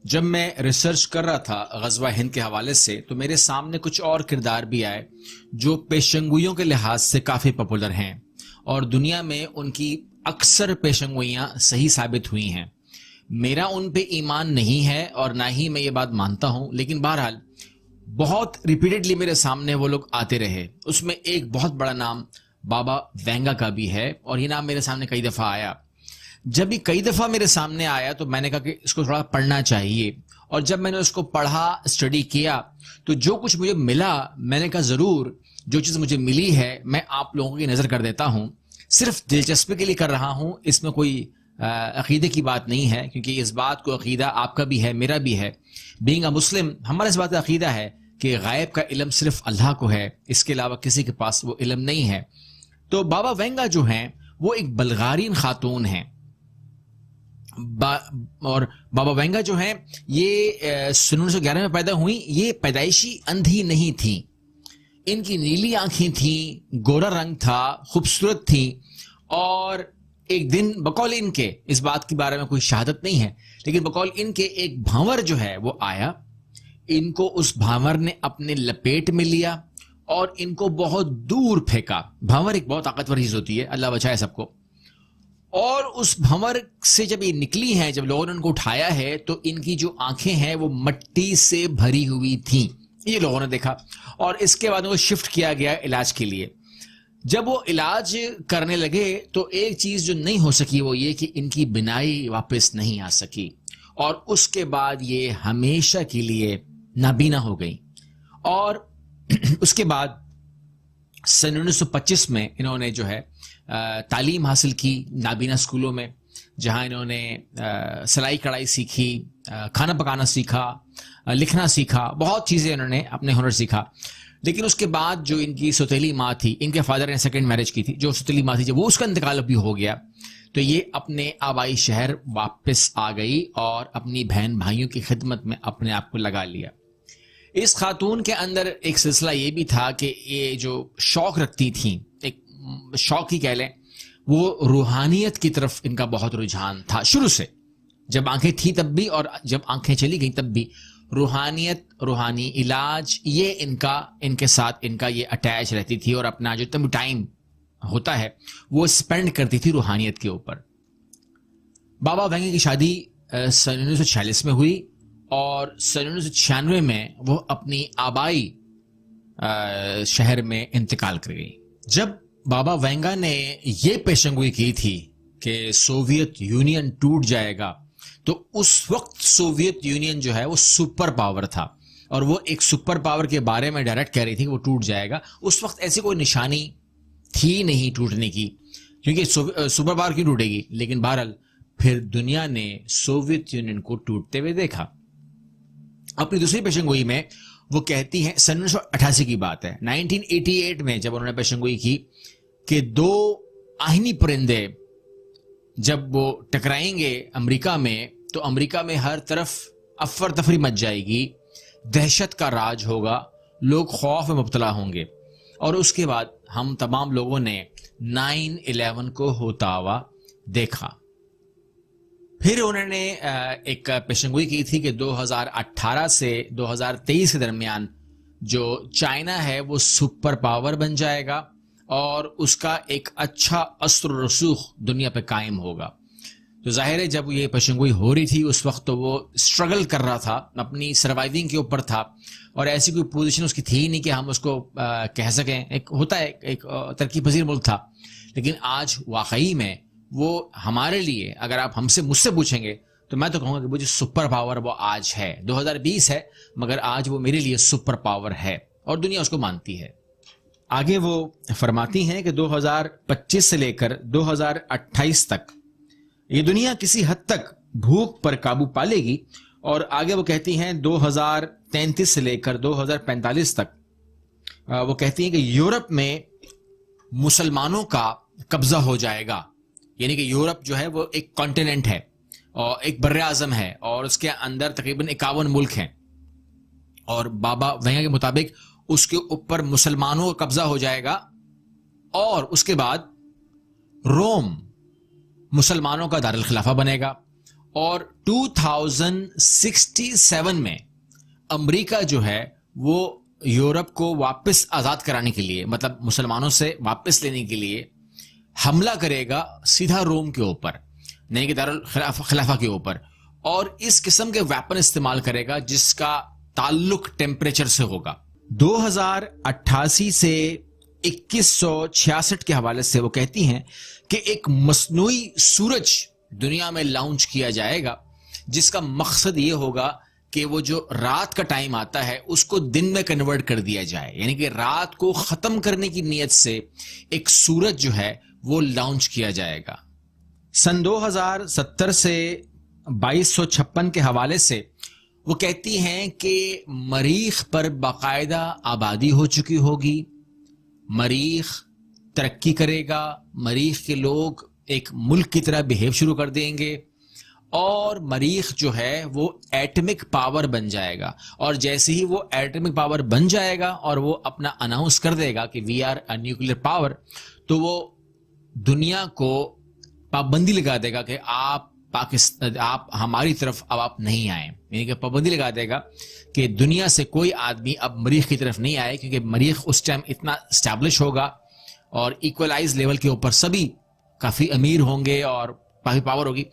جب میں ریسرچ کر رہا تھا غزوہ ہند کے حوالے سے تو میرے سامنے کچھ اور کردار بھی آئے جو پیشنگوئیوں کے لحاظ سے کافی پاپولر ہیں اور دنیا میں ان کی اکثر پیشنگوئیاں صحیح ثابت ہوئی ہیں. میرا ان پہ ایمان نہیں ہے اور نہ ہی میں یہ بات مانتا ہوں، لیکن بہرحال بہت ریپیٹڈلی میرے سامنے وہ لوگ آتے رہے. اس میں ایک بہت بڑا نام بابا وینگا کا بھی ہے اور یہ نام میرے سامنے کئی دفعہ آیا. جب یہ کئی دفعہ میرے سامنے آیا تو میں نے کہا کہ اس کو تھوڑا پڑھنا چاہیے، اور جب میں نے اس کو پڑھا، اسٹڈی کیا، تو جو کچھ مجھے ملا میں نے کہا ضرور جو چیز مجھے ملی ہے میں آپ لوگوں کی نظر کر دیتا ہوں. صرف دلچسپی کے لیے کر رہا ہوں، اس میں کوئی عقیدے کی بات نہیں ہے، کیونکہ اس بات کو عقیدہ آپ کا بھی ہے، میرا بھی ہے. بینگ اے مسلم ہمارا اس بات کا عقیدہ ہے کہ غائب کا علم صرف اللہ کو ہے، اس کے علاوہ کسی کے پاس وہ علم نہیں ہے. تو بابا وینگا جو ہیں وہ ایک بلغارین خاتون ہیں، اور بابا وینگا جو ہیں یہ 1911 میں پیدا ہوئی. یہ پیدائشی اندھی نہیں تھی، ان کی نیلی آنکھیں تھیں، گورا رنگ تھا، خوبصورت تھیں. اور ایک دن بقول ان کے، اس بات کے بارے میں کوئی شہادت نہیں ہے، لیکن بقول ان کے ایک بھانور جو ہے وہ آیا، ان کو اس بھانور نے اپنے لپیٹ میں لیا اور ان کو بہت دور پھینکا. بھانور ایک بہت طاقتور چیز ہوتی ہے، اللہ بچائے سب کو. اور اس بھنور سے جب یہ نکلی ہیں، جب لوگوں نے ان کو اٹھایا ہے تو ان کی جو آنکھیں ہیں وہ مٹی سے بھری ہوئی تھیں. یہ لوگوں نے دیکھا اور اس کے بعد وہ شفٹ کیا گیا علاج کے لیے. جب وہ علاج کرنے لگے تو ایک چیز جو نہیں ہو سکی وہ یہ کہ ان کی بینائی واپس نہیں آ سکی، اور اس کے بعد یہ ہمیشہ کے لیے نابینا ہو گئی. اور اس کے بعد سن 1925 میں انہوں نے جو ہے تعلیم حاصل کی نابینا اسکولوں میں، جہاں انہوں نے سلائی کڑھائی سیکھی، کھانا پکانا سیکھا، لکھنا سیکھا، بہت چیزیں انہوں نے اپنے ہنر سیکھا. لیکن اس کے بعد جو ان کی سوتیلی ماں تھی، ان کے فادر نے سیکنڈ میرج کی تھی، جو سوتیلی ماں تھی جب وہ اس کا انتقال بھی ہو گیا تو یہ اپنے آبائی شہر واپس آ گئی اور اپنی بہن بھائیوں کی خدمت میں اپنے آپ کو لگا لیا. اس خاتون کے اندر ایک سلسلہ یہ بھی تھا کہ یہ جو شوق رکھتی تھیں، ایک شوق ہی کہہ لیں، وہ روحانیت کی طرف ان کا بہت رجحان تھا شروع سے. جب آنکھیں تھیں تب بھی اور جب آنکھیں چلی گئیں تب بھی روحانیت، روحانی علاج، یہ ان کے ساتھ ان کا یہ اٹیچ رہتی تھی، اور اپنا جو تم ٹائم ہوتا ہے وہ اسپینڈ کرتی تھی روحانیت کے اوپر. بابا وینگا کی شادی سن 1946 میں ہوئی اور سن 1996 میں وہ اپنی آبائی شہر میں انتقال کر گئی. جب بابا وینگا نے یہ پیشنگوئی کی تھی کہ سوویت یونین ٹوٹ جائے گا تو اس وقت سوویت یونین جو ہے وہ سپر پاور تھا، اور وہ ایک سپر پاور کے بارے میں ڈائریکٹ کہہ رہی تھی کہ وہ ٹوٹ جائے گا. اس وقت ایسی کوئی نشانی تھی نہیں ٹوٹنے کی، کیونکہ سپر پاور کیوں ٹوٹے گی. لیکن بہرحال پھر دنیا نے سوویت یونین کو ٹوٹتے ہوئے دیکھا. اپنی دوسری پیشنگوئی میں وہ کہتی ہیں، سن 1988 کی بات ہے، 1988 میں جب انہوں نے پیشنگوئی کی کہ دو آہنی پرندے جب وہ ٹکرائیں گے امریکہ میں تو امریکہ میں ہر طرف افرتفری مچ جائے گی، دہشت کا راج ہوگا، لوگ خوف میں مبتلا ہوں گے. اور اس کے بعد ہم تمام لوگوں نے 9/11 کو ہوتا ہوا دیکھا. پھر انہوں نے ایک پیشنگوئی کی تھی کہ 2018 سے 2023 کے درمیان جو چائنا ہے وہ سپر پاور بن جائے گا اور اس کا ایک اچھا اثر و رسوخ دنیا پہ قائم ہوگا. تو ظاہر ہے جب یہ پیشنگوئی ہو رہی تھی اس وقت تو وہ اسٹرگل کر رہا تھا، اپنی سروائیونگ کے اوپر تھا، اور ایسی کوئی پوزیشن اس کی تھی نہیں کہ ہم اس کو کہہ سکیں. ایک ہوتا ہے، ایک ترقی پذیر ملک تھا، لیکن آج واقعی میں وہ ہمارے لیے، اگر آپ مجھ سے پوچھیں گے تو میں تو کہوں گا کہ وہ جو سپر پاور وہ آج ہے. 2020 ہے مگر آج وہ میرے لیے سپر پاور ہے اور دنیا اس کو مانتی ہے. آگے وہ فرماتی ہیں کہ 2025 سے لے کر 2028 تک یہ دنیا کسی حد تک بھوک پر قابو پا لے گی، اور آگے وہ کہتی ہیں 2033 سے لے کر 2045 تک وہ کہتی ہیں کہ یورپ میں مسلمانوں کا قبضہ ہو جائے گا. یعنی کہ یورپ جو ہے وہ ایک کانٹیننٹ ہے اور ایک بر اعظم ہے، اور اس کے اندر تقریباً 51 ملک ہیں، اور بابا وینگا کے مطابق اس کے اوپر مسلمانوں کا قبضہ ہو جائے گا. اور اس کے بعد روم مسلمانوں کا دارالخلافہ بنے گا، اور 2067 میں امریکہ جو ہے وہ یورپ کو واپس آزاد کرانے کے لیے، مطلب مسلمانوں سے واپس لینے کے لیے حملہ کرے گا سیدھا روم کے اوپر، نہیں کہ دارالخلافہ کے اوپر، اور اس قسم کے ویپن استعمال کرے گا جس کا تعلق ٹیمپریچر سے ہوگا۔ 2088 سے 2166 کے حوالے سے وہ کہتی ہیں کہ ایک مصنوعی سورج دنیا میں لانچ کیا جائے گا، جس کا مقصد یہ ہوگا کہ وہ جو رات کا ٹائم آتا ہے اس کو دن میں کنورٹ کر دیا جائے، یعنی کہ رات کو ختم کرنے کی نیت سے ایک سورج جو ہے وہ لانچ کیا جائے گا۔ سن 2070 سے 2256 کے حوالے سے وہ کہتی ہیں کہ مریخ پر باقاعدہ آبادی ہو چکی ہوگی، مریخ ترقی کرے گا، مریخ کے لوگ ایک ملک کی طرح بیہیو شروع کر دیں گے، اور مریخ جو ہے وہ ایٹمک پاور بن جائے گا، اور جیسے ہی وہ ایٹمک پاور بن جائے گا اور وہ اپنا اناؤنس کر دے گا کہ we are a nuclear power, تو وہ دنیا کو پابندی لگا دے گا کہ آپ ہماری طرف اب آپ نہیں آئیں، یعنی کہ پابندی لگا دے گا کہ دنیا سے کوئی آدمی اب مریخ کی طرف نہیں آئے، کیونکہ مریخ اس ٹائم اتنا اسٹیبلش ہوگا اور ایکولائز لیول کے اوپر سبھی کافی امیر ہوں گے اور کافی پاور ہوگی،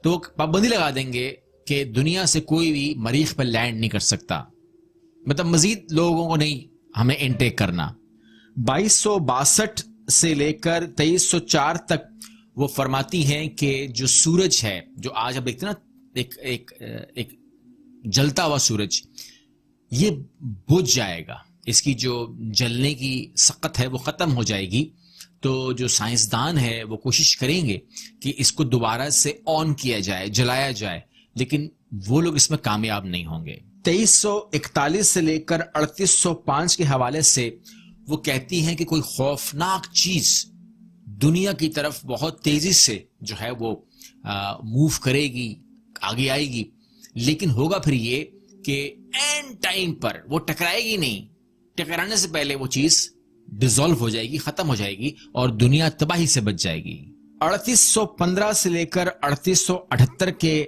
تو پابندی لگا دیں گے کہ دنیا سے کوئی بھی مریخ پر لینڈ نہیں کر سکتا، مطلب مزید لوگوں کو نہیں ہمیں انٹیک کرنا۔ 2262 سے لے کر 2304 تک وہ فرماتی ہیں کہ جو سورج ہے، جو آج آپ دیکھتے ہیں نا ایک جلتا ہوا سورج، یہ بجھ جائے گا، اس کی جو جلنے کی سقط ہے وہ ختم ہو جائے گی، تو جو سائنسدان ہے وہ کوشش کریں گے کہ اس کو دوبارہ سے آن کیا جائے، جلایا جائے، لیکن وہ لوگ اس میں کامیاب نہیں ہوں گے۔ 2341 سے لے کر 3805 کے حوالے سے وہ کہتی ہیں کہ کوئی خوفناک چیز دنیا کی طرف بہت تیزی سے جو ہے وہ موو کرے گی، آگے آئے گی، لیکن ہوگا پھر یہ کہ اینڈ ٹائم پر وہ ٹکرائے گی نہیں، ٹکرانے سے پہلے وہ چیز ڈیزالو ہو جائے گی، ختم ہو جائے گی اور دنیا تباہی سے بچ جائے گی۔ 3815 سے لے کر 3878 کے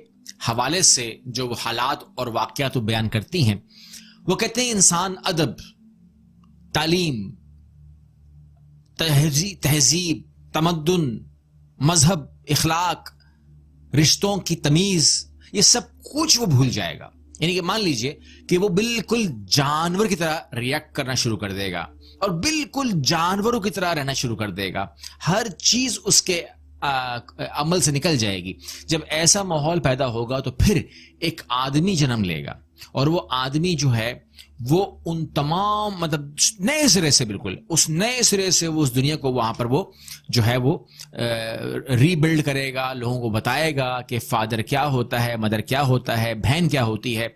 حوالے سے جو حالات اور واقعات بیان کرتی ہیں، وہ کہتے ہیں انسان ادب، تعلیم، تہذیب، تمدن، مذہب، اخلاق، رشتوں کی تمیز، یہ سب کچھ وہ بھول جائے گا، یعنی کہ مان لیجئے کہ وہ بالکل جانور کی طرح ریئیکٹ کرنا شروع کر دے گا اور بالکل جانوروں کی طرح رہنا شروع کر دے گا، ہر چیز اس کے عمل سے نکل جائے گی۔ جب ایسا ماحول پیدا ہوگا تو پھر ایک آدمی جنم لے گا، اور وہ آدمی جو ہے وہ ان تمام مطلب نئے سرے سے، بالکل اس نئے سرے سے وہ اس دنیا کو وہاں پر وہ جو ہے وہ ری بلڈ کرے گا، لوگوں کو بتائے گا کہ فادر کیا ہوتا ہے، مدر کیا ہوتا ہے، بہن کیا ہوتی ہے،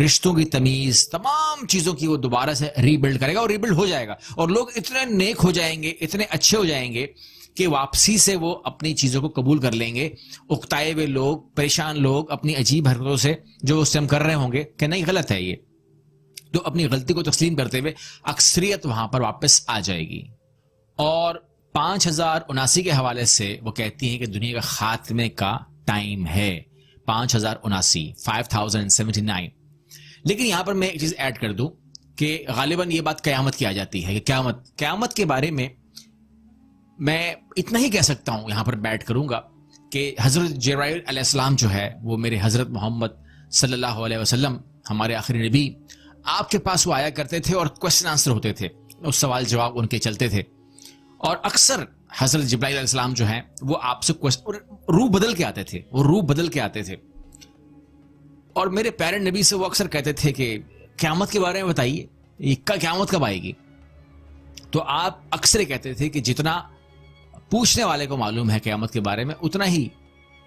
رشتوں کی تمیز، تمام چیزوں کی وہ دوبارہ سے ری بلڈ کرے گا، اور ری بلڈ ہو جائے گا، اور لوگ اتنے نیک ہو جائیں گے، اتنے اچھے ہو جائیں گے کہ واپسی سے وہ اپنی چیزوں کو قبول کر لیں گے۔ اکتائے ہوئے لوگ، پریشان لوگ اپنی عجیب حرکتوں سے جو اس سے ہم کر رہے ہوں گے کہ نہیں غلط ہے یہ، تو اپنی غلطی کو تسلیم کرتے ہوئے اکثریت وہاں پر واپس آ جائے گی۔ اور 5079 کے حوالے سے وہ کہتی ہیں کہ دنیا کا خاتمے کا ٹائم ہے، 5079۔ لیکن یہاں پر میں ایک چیز ایڈ کر دوں کہ غالباً یہ بات قیامت کی آ جاتی ہے کہ قیامت کے بارے میں میں اتنا ہی کہہ سکتا ہوں، یہاں پر بیٹھ کروں گا کہ حضرت جبرائیل علیہ السلام جو ہے وہ میرے حضرت محمد صلی اللہ علیہ وسلم، ہمارے آخری نبی، آپ کے پاس وہ آیا کرتے تھے اور کوسچن آنسر ہوتے تھے، اس سوال جواب ان کے چلتے تھے، اور اکثر حضرت جبرائیل علیہ السلام جو ہیں وہ آپ سے روح بدل کے آتے تھے، اور میرے پیارے نبی سے وہ اکثر کہتے تھے کہ قیامت کے بارے میں بتائیے، قیامت کب آئے گی؟ تو آپ اکثر کہتے تھے کہ جتنا پوچھنے والے کو معلوم ہے قیامت کے بارے میں اتنا ہی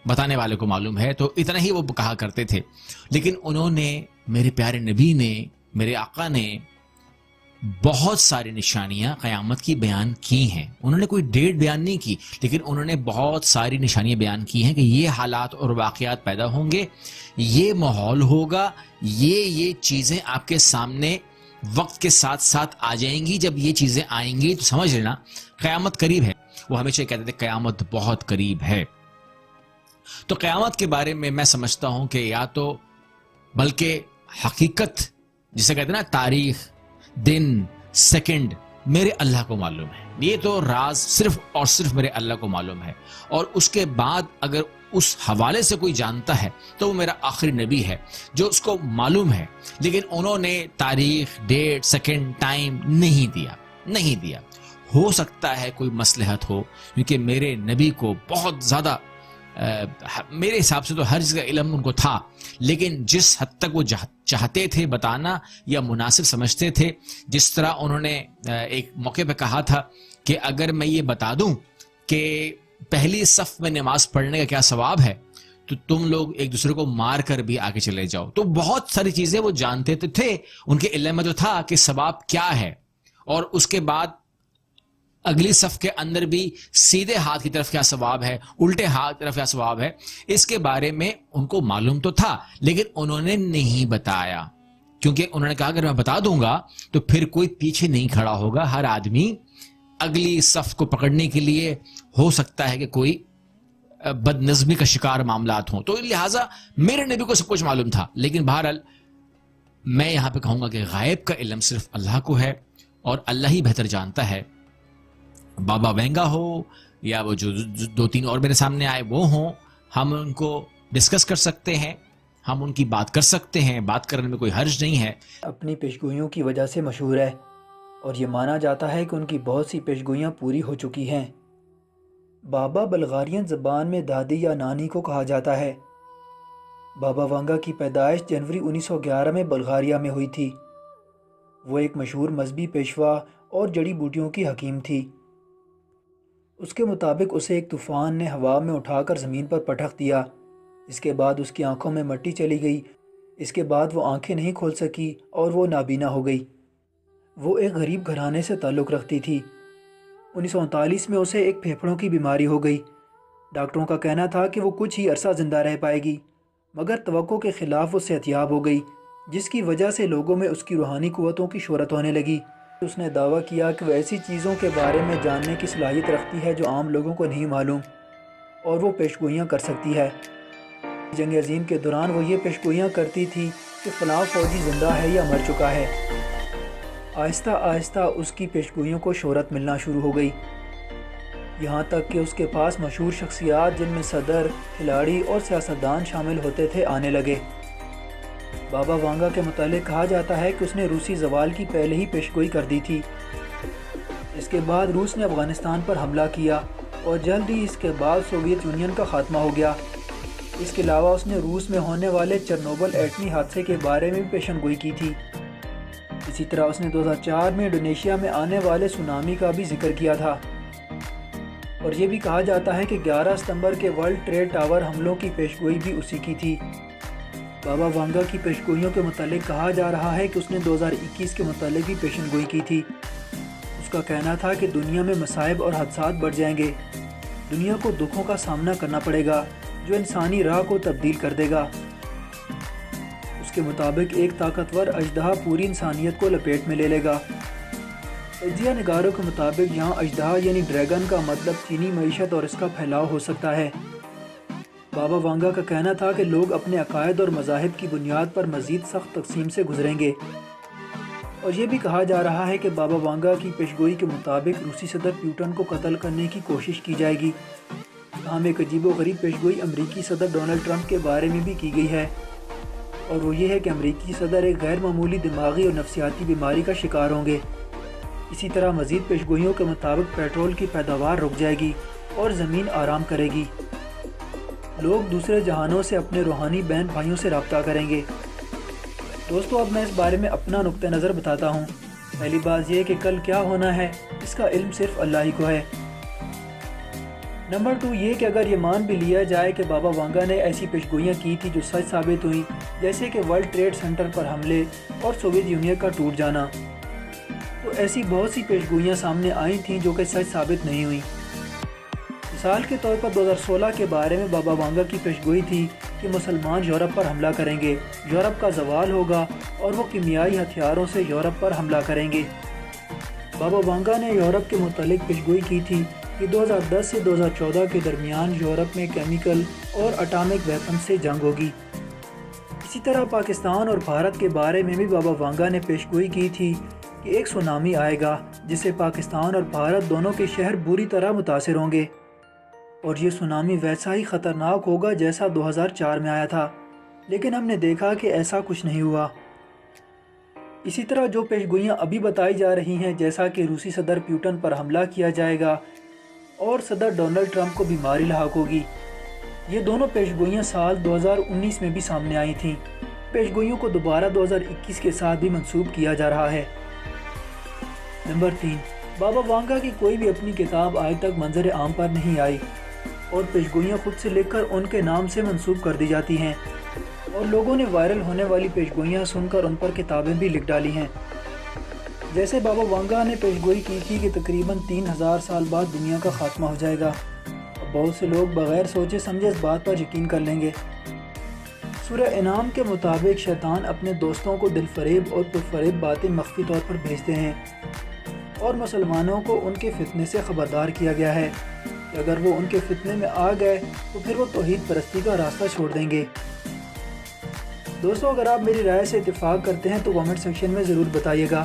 بتانے والے کو معلوم ہے، تو اتنا ہی وہ کہا کرتے تھے۔ لیکن انہوں نے، میرے پیارے نبی نے، میرے آقا نے بہت ساری نشانیاں قیامت کی بیان کی ہیں۔ انہوں نے کوئی ڈیٹ بیان نہیں کی، لیکن انہوں نے بہت ساری نشانیاں بیان کی ہیں کہ یہ حالات اور واقعات پیدا ہوں گے، یہ ماحول ہوگا، یہ چیزیں آپ کے سامنے وقت کے ساتھ ساتھ آ جائیں گی۔ جب یہ چیزیں آئیں گی تو سمجھ لینا قیامت قریب ہے۔ وہ ہمیشہ کہتے تھے قیامت بہت قریب ہے۔ تو قیامت کے بارے میں میں سمجھتا ہوں کہ یا تو بلکہ حقیقت جسے کہتے ہیں نا تاریخ دن سیکنڈ میرے اللہ کو معلوم ہے. یہ تو راز صرف اور صرف میرے اللہ کو معلوم ہے, اور اس کے بعد اگر اس حوالے سے کوئی جانتا ہے تو وہ میرا آخری نبی ہے جو اس کو معلوم ہے, لیکن انہوں نے تاریخ ڈیٹ سیکنڈ ٹائم نہیں دیا. ہو سکتا ہے کوئی مصلحت ہو, کیونکہ میرے نبی کو بہت زیادہ میرے حساب سے تو ہر چیز کا علم ان کو تھا, لیکن جس حد تک وہ چاہتے تھے بتانا یا مناسب سمجھتے تھے, جس طرح انہوں نے ایک موقع پہ کہا تھا کہ اگر میں یہ بتا دوں کہ پہلی صف میں نماز پڑھنے کا کیا ثواب ہے تو تم لوگ ایک دوسرے کو مار کر بھی آگے چلے جاؤ. تو بہت ساری چیزیں وہ جانتے تھے, ان کے علم میں تو تھا کہ ثواب کیا ہے, اور اس کے بعد اگلی صف کے اندر بھی سیدھے ہاتھ کی طرف کیا ثواب ہے, الٹے ہاتھ کی طرف کیا ثواب ہے, اس کے بارے میں ان کو معلوم تو تھا, لیکن انہوں نے نہیں بتایا, کیونکہ انہوں نے کہا اگر میں بتا دوں گا تو پھر کوئی پیچھے نہیں کھڑا ہوگا, ہر آدمی اگلی صف کو پکڑنے کے لیے ہو سکتا ہے کہ کوئی بد نظمی کا شکار معاملات ہوں. تو لہٰذا میرے نبی کو سب کچھ معلوم تھا, لیکن بہرحال میں یہاں پہ کہوں گا کہ غائب کا علم صرف اللہ کو ہے, اور اللہ ہی بہتر جانتا ہے. بابا وینگا ہو یا وہ جو 2-3 اور میرے سامنے آئے وہ ہوں, ہم ان کو ڈسکس کر سکتے ہیں, ہم ان کی بات کر سکتے ہیں, بات کرنے میں کوئی حرج نہیں ہے. اپنی پیشگوئیوں کی وجہ سے مشہور ہے, اور یہ مانا جاتا ہے کہ ان کی بہت سی پیشگوئیاں پوری ہو چکی ہیں. بابا بلغارین زبان میں دادی یا نانی کو کہا جاتا ہے. بابا وانگا کی پیدائش جنوری 1911 میں بلغاریہ میں ہوئی تھی. وہ ایک مشہور مذہبی پیشوا اور جڑی بوٹیوں کی حکیم تھی. اس کے مطابق اسے ایک طوفان نے ہوا میں اٹھا کر زمین پر پٹخ دیا. اس کے بعد اس کی آنکھوں میں مٹی چلی گئی. اس کے بعد وہ آنکھیں نہیں کھول سکی اور وہ نابینا ہو گئی. وہ ایک غریب گھرانے سے تعلق رکھتی تھی. 1939 میں اسے ایک پھیپھڑوں کی بیماری ہو گئی. ڈاکٹروں کا کہنا تھا کہ وہ کچھ ہی عرصہ زندہ رہ پائے گی، مگر توقع کے خلاف وہ صحتیاب ہو گئی، جس کی وجہ سے لوگوں میں اس کی روحانی قوتوں کی شہرت ہونے لگی. اس نے دعویٰ کیا کہ وہ ایسی چیزوں کے بارے میں جاننے کی صلاحیت رکھتی ہے جو عام لوگوں کو نہیں معلوم، اور وہ پیشگوئیاں کر سکتی ہے. جنگ عظیم کے دوران وہ یہ پیشگوئیاں کرتی تھی کہ فلاں فوجی زندہ ہے یا مر چکا ہے. آہستہ آہستہ اس کی پیشگوئیوں کو شہرت ملنا شروع ہو گئی، یہاں تک کہ اس کے پاس مشہور شخصیات جن میں صدر، کھلاڑی اور سیاستدان شامل ہوتے تھے آنے لگے. بابا وانگا کے متعلق کہا جاتا ہے کہ اس نے روسی زوال کی پہلے ہی پیشگوئی کر دی تھی. اس کے بعد روس نے افغانستان پر حملہ کیا اور جلد ہی اس کے بعد سوویت یونین کا خاتمہ ہو گیا. اس کے علاوہ اس نے روس میں ہونے والے چرنوبل ایٹمی حادثے کے بارے میں بھی پیشن گوئی کی تھی. اسی طرح اس نے 2004 میں انڈونیشیا میں آنے والے سونامی کا بھی ذکر کیا تھا. اور یہ بھی کہا جاتا ہے کہ 11 ستمبر کے ورلڈ ٹریڈ ٹاور حملوں کی پیشگوئی بھی اسی کی تھی. بابا وانگا کی پیشگوئیوں کے متعلق کہا جا رہا ہے کہ اس نے 2021 کے متعلق بھی پیشن گوئی کی تھی. اس کا کہنا تھا کہ دنیا میں مصائب اور حادثات بڑھ جائیں گے، دنیا کو دکھوں کا سامنا کرنا پڑے گا جو انسانی راہ کو تبدیل کر دے گا. اس کے مطابق ایک طاقتور اژدہا پوری انسانیت کو لپیٹ میں لے لے گا. تجزیہ نگاروں کے مطابق یہاں اژدہا یعنی ڈریگن کا مطلب چینی معیشت اور اس کا پھیلاؤ ہو سکتا ہے. بابا وانگا کا کہنا تھا کہ لوگ اپنے عقائد اور مذاہب کی بنیاد پر مزید سخت تقسیم سے گزریں گے. اور یہ بھی کہا جا رہا ہے کہ بابا وانگا کی پیشگوئی کے مطابق روسی صدر پیوٹن کو قتل کرنے کی کوشش کی جائے گی. ہم ایک عجیب و غریب پیشگوئی امریکی صدر ڈونلڈ ٹرمپ کے بارے میں بھی کی گئی ہے، اور وہ یہ ہے کہ امریکی صدر ایک غیر معمولی دماغی اور نفسیاتی بیماری کا شکار ہوں گے. اسی طرح مزید پیشگوئیوں کے مطابق پیٹرول کی پیداوار رک جائے گی اور زمین آرام کرے گی. لوگ دوسرے جہانوں سے اپنے روحانی بہن بھائیوں سے رابطہ کریں گے. دوستو، اب میں اس بارے میں اپنا نقطہ نظر بتاتا ہوں. پہلی بات یہ کہ کل کیا ہونا ہے اس کا علم صرف اللہ ہی کو ہے. نمبر 2 یہ کہ اگر یہ مان بھی لیا جائے کہ بابا وانگا نے ایسی پیشگوئیاں کی تھی جو سچ ثابت ہوئیں، جیسے کہ ورلڈ ٹریڈ سینٹر پر حملے اور سوویت یونین کا ٹوٹ جانا، تو ایسی بہت سی پیشگوئیاں سامنے آئی تھیں جو کہ سچ ثابت نہیں ہوئیں. مثال کے طور پر 2016 کے بارے میں بابا وانگا کی پیشگوئی تھی کہ مسلمان یورپ پر حملہ کریں گے، یورپ کا زوال ہوگا اور وہ کیمیائی ہتھیاروں سے یورپ پر حملہ کریں گے. بابا وانگا نے یورپ کے متعلق پیشگوئی کی تھی کہ 2010 سے 2014 کے درمیان یورپ میں کیمیکل اور اٹامک ویپن سے جنگ ہوگی۔ اسی طرح پاکستان اور بھارت کے بارے میں بھی بابا وانگا نے پیشگوئی کی تھی کہ ایک سونامی آئے گا جس سے پاکستان اور بھارت دونوں کے شہر بری طرح متاثر ہوں گے، اور یہ سونامی ویسا ہی خطرناک ہوگا جیسا 2004 میں آیا تھا، لیکن ہم نے دیکھا کہ ایسا کچھ نہیں ہوا۔ اسی طرح جو پیشگوئیاں ابھی بتائی جا رہی ہیں، جیسا کہ روسی صدر پیوٹن پر حملہ کیا جائے گا اور صدر ڈونلڈ ٹرمپ کو بیماری لاحق ہوگی، یہ دونوں پیشگوئیاں سال 2019 میں بھی سامنے آئی تھیں۔ پیشگوئیوں کو دوبارہ 2021 کے ساتھ بھی منسوب کیا جا رہا ہے۔ نمبر 3، بابا وانگا کی کوئی بھی اپنی کتاب آج تک منظر عام پر نہیں آئی، اور پیشگوئیاں خود سے لکھ کر ان کے نام سے منسوب کر دی جاتی ہیں، اور لوگوں نے وائرل ہونے والی پیشگوئیاں سن کر ان پر کتابیں بھی لکھ ڈالی ہیں۔ جیسے بابا وانگا نے پیشگوئی کی تھی کہ تقریباً 3000 سال بعد دنیا کا خاتمہ ہو جائے گا، اور بہت سے لوگ بغیر سوچے سمجھے اس بات پر یقین کر لیں گے۔ سورہ انعام کے مطابق شیطان اپنے دوستوں کو دل فریب اور پرفریب باتیں مخفی طور پر بھیجتے ہیں، اور مسلمانوں کو ان کے فتنے سے خبردار کیا گیا ہے کہ اگر وہ ان کے فتنے میں آ گئے تو پھر وہ توحید پرستی کا راستہ چھوڑ دیں گے۔ دوستو، اگر آپ میری رائے سے اتفاق کرتے ہیں تو کامنٹ سیکشن میں ضرور بتائیے گا۔